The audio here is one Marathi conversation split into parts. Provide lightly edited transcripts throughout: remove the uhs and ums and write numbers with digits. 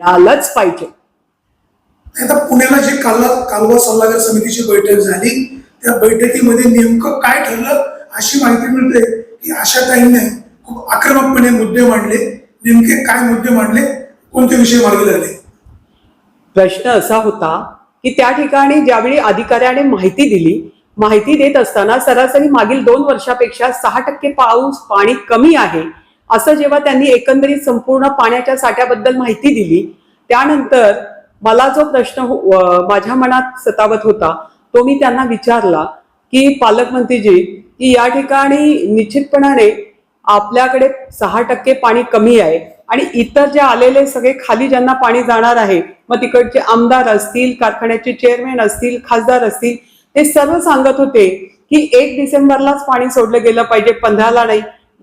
आलंच पाहिजे. आता पुण्याला जी कालवा सल्लागार समितीची बैठक झाली, त्या बैठकीमध्ये नेमकं काय ठरलं अशी माहिती मिळते की आशाताईंनी खूप आक्रमकपणे मुद्दे मांडले. नेमके काय मुद्दे मांडले, कोणते विषय मार्गी लागले? प्रश्न असा होता की त्या ठिकाणी ज्यावेळी अधिकाऱ्याने माहिती दिली, माहिती देत असताना सरासरी मागील 2 वर्षापेक्षा 6% पाणी कमी आहे असं जेव्हा त्यांनी एकंदरीत संपूर्ण पाण्याच्या साठ्याबद्दल माहिती दिली, त्यानंतर मला जो प्रश्न माझ्या मनात सतावत होता तो मी त्यांना विचारला की पालकमंत्रीजी, की या ठिकाणी निश्चितपणाने आपल्याकडे 6% पाणी कमी आहे आणि इतर जे आलेले सगळे खाली ज्यांना पाणी जाणार आहे, मग तिकडचे आमदार असतील, कारखान्याचे चेअरमॅन असतील, खासदार असतील, ते सर्व सांगत होते की 1 डिसेंबरलाच पाणी सोडलं गेलं पाहिजे, 15ला नाही.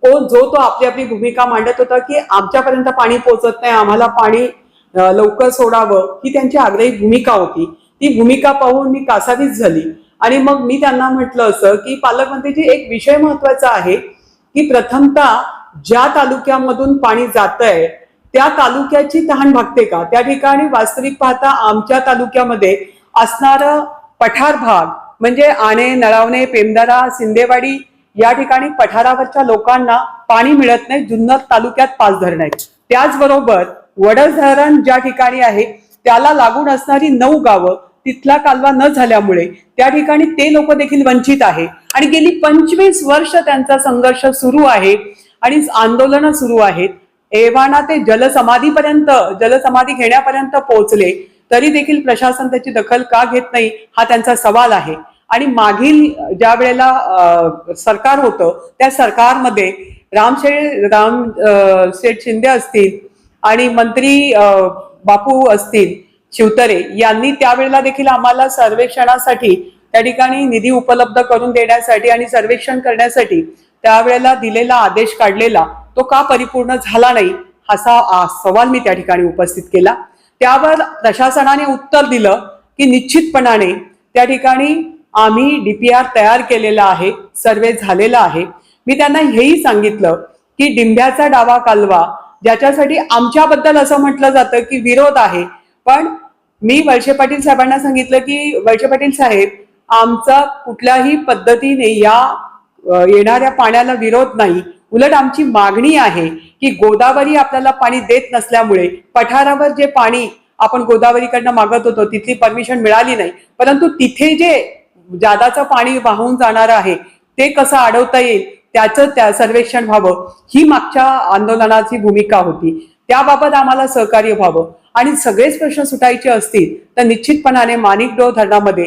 जो तो आपली आपली भूमिका मांडत होता की आमच्यापर्यंत पाणी पोहोचत नाही, आम्हाला पाणी लवकर सोडावं, ही त्यांची आग्रही भूमिका होती. ती भूमिका पाहून मी कासावीस झाली आणि मग मी त्यांना म्हटलं असं की पालकमंत्रीजी, एक विषय महत्वाचा आहे की प्रथमतः ज्या तालुक्यामधून पाणी जातंय त्या तालुक्याची तहान भागते का? त्या ठिकाणी वास्तविक पाहता आमच्या तालुक्यामध्ये असणारं पठार भाग म्हणजे आणे, नळावणे, पेमदारा, सिंदेवाडी या ठिकाणी पठारावरच्या लोकांना पाणी मिळत नाही. जुन्नर तालुक्यात 5 धरणं आहेत. त्याचबरोबर वडस धरण ज्या ठिकाणी आहे त्याला लागून असणारी 9 गावं, तिथला कालवा न झाल्यामुळे त्या ठिकाणी ते लोक देखील वंचित आहे आणि गेली 25 वर्ष त्यांचा संघर्ष सुरू आहे आणि आंदोलन सुरू आहेत. एव्हाना ते जलसमाधीपर्यंत, जलसमाधी घेण्यापर्यंत पोहोचले, तरी देखील प्रशासन त्याची दखल का घेत नाही हा त्यांचा सवाल आहे. आणि मागील ज्या वेळेला सरकार होतं त्या सरकारमध्ये रामशेठ शिंदे असतील आणि मंत्री बापू असतील शिवतरे यांनी त्यावेळेला देखील आम्हाला सर्वेक्षणासाठी त्या ठिकाणी निधी उपलब्ध करून देण्यासाठी आणि सर्वेक्षण करण्यासाठी त्यावेळेला दिलेला आदेश काढलेला तो का परिपूर्ण झाला नाही असा सवाल मी त्या ठिकाणी उपस्थित केला. त्यावर प्रशासनाने उत्तर दिलं की निश्चितपणाने त्या ठिकाणी आम्ही DPR तयार केलेला आहे, सर्वे झालेला आहे. मी त्यांना हेही सांगितलं की डिंब्याचा डावा कालवा ज्याच्यासाठी आमच्याबद्दल असं म्हटलं जातं की विरोध आहे, पण मी वळसे पाटील साहेबांना सांगितलं की वळसे पाटील साहेब, आमचा कुठल्याही पद्धतीने या येणाऱ्या पाण्याला विरोध नाही, उलट आमची मागणी आहे की गोदावरी आपल्याला पाणी देत नसल्यामुळे पठारावर जे पाणी आपण गोदावरीकडनं मागत होतो तिथली परमिशन मिळाली नाही, परंतु तिथे जे जादाचं पाणी वाहून जाणार आहे ते कसं अडवता येईल त्याचं सर्वेक्षण व्हावं, ही मागच्या आंदोलनाची भूमिका होती. त्याबाबत आम्हाला सहकार्य व्हावं आणि सगळेच प्रश्न सुटायचे असतील तर निश्चितपणाने माणिकडोह धरणामध्ये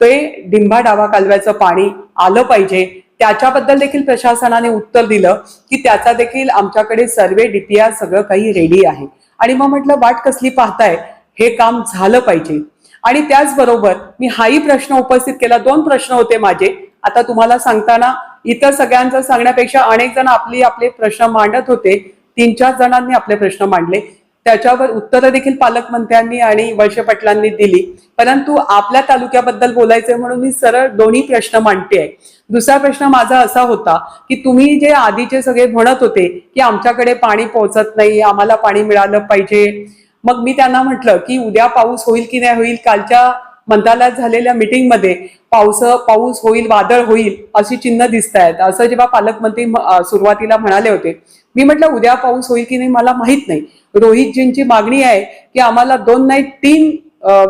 ते डिंबा डावा कालव्याचं पाणी आलं पाहिजे. त्याच्याबद्दल देखील प्रशासनाने उत्तर दिलं की त्याचा देखील आमच्याकडे सर्वे DPR सगळं काही रेडी आहे. आणि मग म्हटलं वाट कसली पाहताय, हे काम झालं पाहिजे. आणि त्याचबरोबर मी हाही प्रश्न उपस्थित केला. 2 प्रश्न होते माझे. आता तुम्हाला सांगताना इतर सगळ्यांचं सांगण्यापेक्षा अनेक जण आपले प्रश्न मांडत होते, 3-4 जणांनी आपले प्रश्न मांडले, त्याच्यावर उत्तरं देखील पालकमंत्र्यांनी आणि वळसे पाटलांनी दिली. परंतु आपल्या तालुक्याबद्दल बोलायचंय म्हणून मी सरळ दोन्ही प्रश्न मांडते. दुसरा प्रश्न माझा असा होता की तुम्ही जे आधीचे सगळे म्हणत होते की आमच्याकडे पाणी पोहोचत नाही, आम्हाला पाणी मिळालं पाहिजे, मग मी त्यांना म्हटलं की उद्या पाऊस होईल की नाही होईल, कालच्या मंत्रालयात झालेल्या मीटिंगमध्ये पाऊस होईल, वादळ होईल अशी चिन्ह दिसत आहेत असं जेव्हा पालकमंत्री सुरुवातीला म्हणाले होते, मी म्हटलं उद्या पाऊस होईल की नाही मला माहित नाही. रोहितजींची मागणी आहे की आम्हाला 2 नाही 3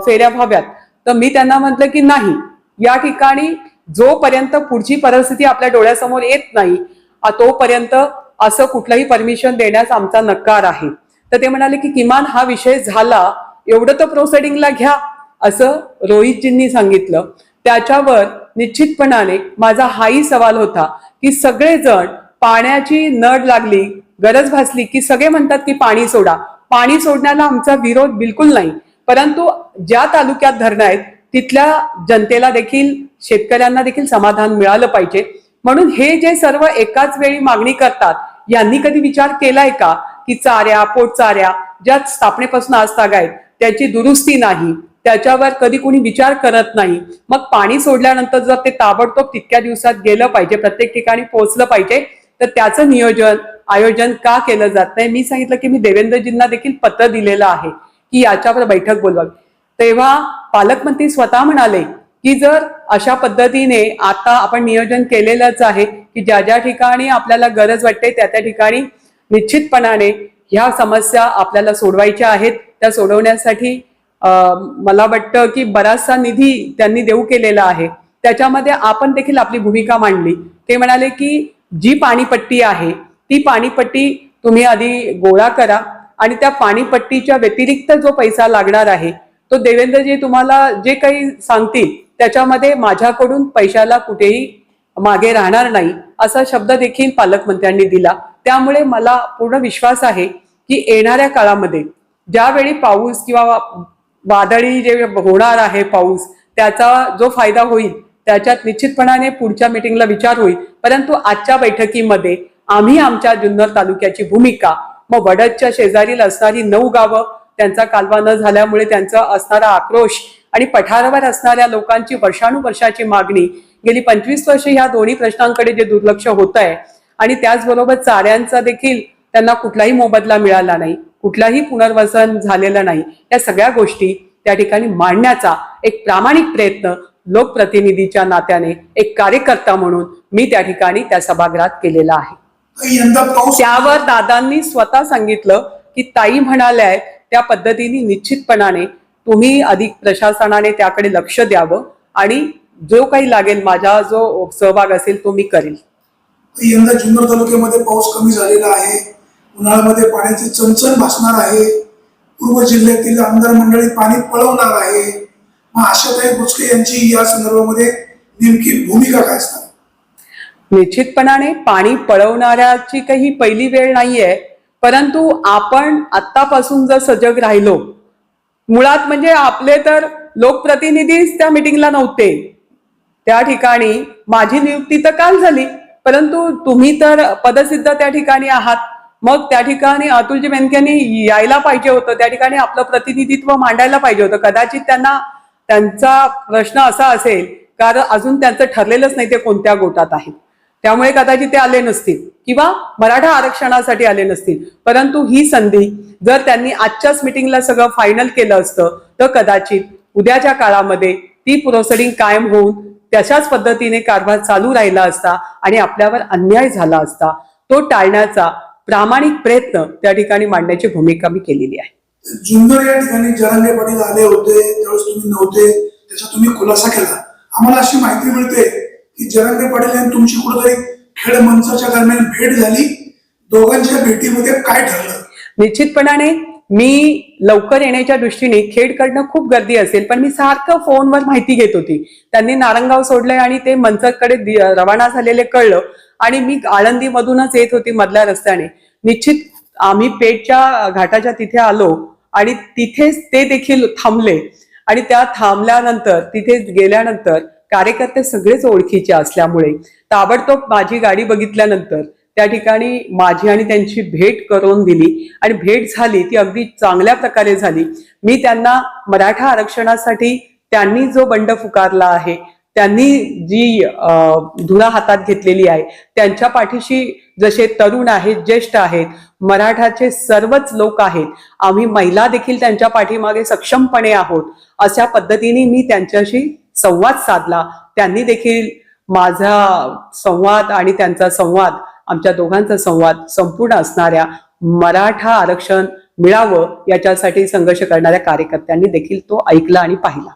फेऱ्या व्हाव्यात, तर मी त्यांना म्हटलं की नाही, या ठिकाणी जोपर्यंत पुढची परिस्थिती आपल्या डोळ्यासमोर येत नाही तोपर्यंत असं कुठलंही परमिशन देण्यास आमचा नकार आहे. तर ते म्हणाले की किमान हा विषय झाला एवढं तर प्रोसिडिंगला घ्या असं रोहितजींनी सांगितलं. त्याच्यावर निश्चितपणाने माझा हाही सवाल होता की सगळेजण पाण्याची नड लागली, गरज भासली की सगळे म्हणतात की पाणी सोडा. पाणी सोडण्याला आमचा विरोध बिलकुल नाही, परंतु ज्या तालुक्यात धरणं आहेत तिथल्या जनतेला देखील, शेतकऱ्यांना देखील समाधान मिळालं पाहिजे. म्हणून हे जे सर्व एकाच वेळी मागणी करतात यांनी कधी विचार केलाय का की चाऱ्या, पोटचाऱ्या ज्या स्थापनेपासून आज तागायत त्याची दुरुस्ती नाही, त्याच्यावर कधी कोणी विचार करत नाही. मग पाणी सोडल्यानंतर जर ते ताबडतोब तितक्या दिवसात गेलं पाहिजे, प्रत्येक ठिकाणी पोहोचलं पाहिजे, तर त्याचं नियोजन आयोजन का केलं जात नाही? मी सांगितलं की मी देवेंद्रजींना देखील पत्र दिलेलं आहे की याच्यावर बैठक बोलवावी. तेव्हा पालकमंत्री स्वतः म्हणाले की जर अशा पद्धतीने आता आपण नियोजन केलेलंच आहे की ज्या ज्या ठिकाणी आपल्याला गरज वाटते त्या त्या ठिकाणी निश्चितपणाने ह्या समस्या आपल्याला सोडवायच्या आहेत. त्या सोडवण्यासाठी मला वाटतं की बराचसा निधी त्यांनी देऊ केलेला आहे. त्याच्यामध्ये आपण देखील आपली भूमिका मांडली. ते म्हणाले की जी पाणीपट्टी आहे ती पाणीपट्टी तुम्ही आधी गोळा करा आणि त्या पाणीपट्टीच्या व्यतिरिक्त जो पैसा लागणार आहे तो देवेंद्रजी तुम्हाला जे काही सांगतील त्याच्यामध्ये माझ्याकडून पैशाला कुठेही मागे राहणार नाही असा शब्द देखील पालकमंत्र्यांनी दिला. त्यामुळे मला पूर्ण विश्वास आहे की येणाऱ्या काळामध्ये ज्यावेळी पाऊस किंवा वादळी जे होणार आहे पाऊस त्याचा जो फायदा होईल त्याच्यात निश्चितपणाने पुढच्या मीटिंगला विचार होईल. परंतु आजच्या बैठकीमध्ये आम्ही आमच्या जुन्नर तालुक्याची भूमिका, मग वडदच्या शेजारील असणारी 9 गावं त्यांचा कालवा न झाल्यामुळे त्यांचा असणारा आक्रोश आणि पठारावर असणाऱ्या लोकांची वर्षानुवर्षाची मागणी, गेली 25 वर्ष ह्या दोन्ही प्रश्नांकडे जे दुर्लक्ष होत आहे आणि त्याचबरोबर चाऱ्यांचा देखील त्यांना कुठलाही मोबदला मिळाला नाही, कुठलाही पुनर्वसन झालेलं नाही, या सगळ्या गोष्टी त्या ठिकाणी मांडण्याचा एक प्रामाणिक प्रयत्न लोकप्रतिनिधीच्या नात्याने एक कार्यकर्ता म्हणून मी त्या ठिकाणी त्या सभागृहात केलेला आहे. यंदा पाऊस त्यावर दादांनी स्वतः सांगितलं की ताई म्हणाल्या त्या पद्धतीने निश्चितपणाने तुम्ही अधिक प्रशासनाने त्याकडे लक्ष द्यावं आणि जो काही लागेल माझा जो सहभाग असेल तो मी करेल. यंदा जुन्नर तालुक्यामध्ये पाऊस कमी झालेला आहे. उन्हाळ्यामध्ये पाण्याची चणचण भासणार आहे. पूर्व जिल्ह्यातील आमदार मंडळी पाणी पळवणार आहे. मग आशाताई बुचके यांची या संदर्भामध्ये नेमकी भूमिका काय असणार? निश्चितपणाने पाणी पळवणाऱ्याची काही पहिली वेळ नाहीये, परंतु आपण आतापासून जर सजग राहिलो, मुळात म्हणजे आपले तर लोकप्रतिनिधीच त्या मीटिंगला नव्हते. त्या ठिकाणी माझी नियुक्ती तर काल झाली, परंतु तुम्ही तर पदसिद्ध त्या ठिकाणी आहात. मग त्या ठिकाणी अतुलजी बेनकेंनी यायला पाहिजे होतं, त्या ठिकाणी आपलं प्रतिनिधित्व मांडायला पाहिजे होतं. कदाचित त्यांचा प्रश्न असा असेल कारण अजून त्यांचं ठरलेलंच नाही ते कोणत्या गोटात आहेत, त्यामुळे कदाचित ते आले नसतील किंवा मराठा आरक्षणासाठी आले नसतील. परंतु ही संधी जर त्यांनी आजच्याच मीटिंगला सगळं फायनल केलं असतं तर कदाचित उद्याच्या काळामध्ये ती प्रोसिडिंग कायम होऊन तशाच पद्धतीने कारभार चालू राहिला असता आणि आपल्यावर अन्याय झाला असता. तो टाळण्याचा प्रामाणिक प्रयत्न त्या ठिकाणी मांडण्याची भूमिका मी केलेली आहे. जुन्नर या ठिकाणी जरांगे पाटील आले होते त्यावेळेस तुम्ही नव्हते, त्याचा तुम्ही खुलासा केला. आम्हाला अशी माहिती मिळते की जरांगे पाटील यांनी तुमची कुठेतरी खेड मंचाच्या दरम्यान भेट झाली. दोघांच्या भेटीमध्ये काय ठरलं? निश्चितपणाने मी लवकर येण्याच्या दृष्टीने खेडकडनं खूप गर्दी असेल पण मी सारखं फोनवर माहिती घेत होती. त्यांनी नारंगाव सोडलंय आणि ते मंचकडे रवाना झालेले कळलं आणि मी आळंदीमधूनच येत होती मधल्या रस्त्याने. निश्चित आम्ही पेठच्या घाटाच्या तिथे आलो आणि तिथेच ते देखील थांबले आणि त्या थांबल्यानंतर तिथे गेल्यानंतर कार्यकर्ते सगळेच ओळखीचे असल्यामुळे ताबडतोब माझी गाडी बघितल्यानंतर त्या ठिकाणी माझी आणि त्यांची भेट करून दिली आणि भेट झाली ती अगदी चांगल्या प्रकारे झाली. मी त्यांना मराठा आरक्षणासाठी त्यांनी जो बंड पुकारला आहे, त्यांनी जी धुरा हातात घेतलेली आहे, त्यांच्या पाठीशी जसे तरुण आहेत, ज्येष्ठ आहेत, मराठाचे सर्वच लोक आहेत, आम्ही महिला देखील त्यांच्या पाठीमागे सक्षमपणे आहोत, अशा पद्धतीने मी त्यांच्याशी संवाद साधला. त्यांनी देखील माझा संवाद आणि त्यांचा संवाद, आमच्या दोघांचा संवाद संपूर्ण असणाऱ्या मराठा आरक्षण मिळावं याच्यासाठी संघर्ष करणाऱ्या कार्यकर्त्यांनी देखील तो ऐकला आणि पाहिला.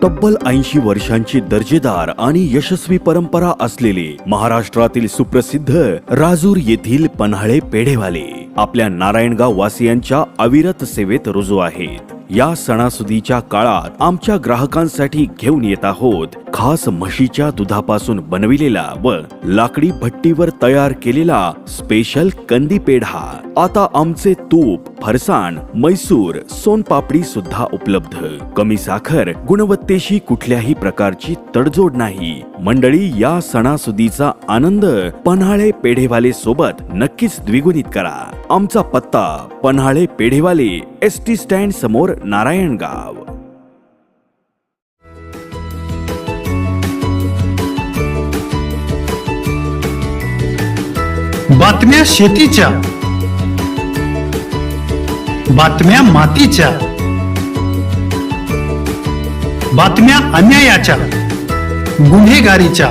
तब्बल 80 वर्षांची दर्जेदार आणि यशस्वी परंपरा असलेले महाराष्ट्रातील सुप्रसिद्ध राजूर येथील पन्हाळे पेढेवाले आपल्या नारायणगाव वासियांच्या अविरत सेवेत रुजू आहेत. या सणासुदीच्या काळात आमच्या ग्राहकांसाठी घेऊन येत आहोत खास म्हशीच्या दुधापासून बनविलेला व लाकडी भट्टीवर तयार केलेला स्पेशल कंदी पेढा. आता आमचे तूप, फरसाण, मैसूर, सोनपापडी सुद्धा उपलब्ध. कमी साखर, गुणवत्तेशी कुठल्याही प्रकारची तडजोड नाही. मंडळी, या सणासुदीचा आनंद पन्हाळे पेढेवाले सोबत नक्कीच द्विगुणित करा. आमचा पत्ता पन्हाळे पेढेवाले, एसटी स्टँड समोर, नारायणगाव. बातम्या शेतीच्या, बातम्या मातीच्या, बातम्या अन्यायाच्या, गुन्हेगारीच्या,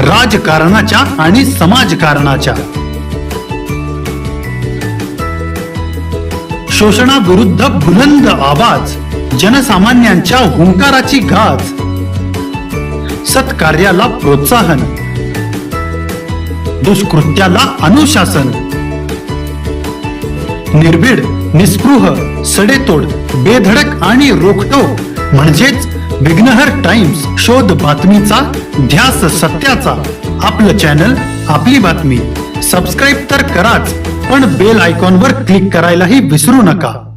राजकारणाच्या आणि समाजकारणाच्या, शोषणाविरुद्ध बुलंद आवाज, जनसामान्यांच्या हुंकाराची गाज, सत्कार्याला प्रोत्साहन, दुष्कृत्याला अनुशासन, निर्भीड, निस्पृह, सडेतोड, बेधडक आणि रोखटोक म्हणजेच विघ्नहर टाइम्स. शोध बातमीचा, ध्यास सत्याचा. आपलं चॅनल, आपली बातमी. सबस्क्राईब तर कराच, पण बेल आयकॉनवर क्लिक करायलाही विसरू नका.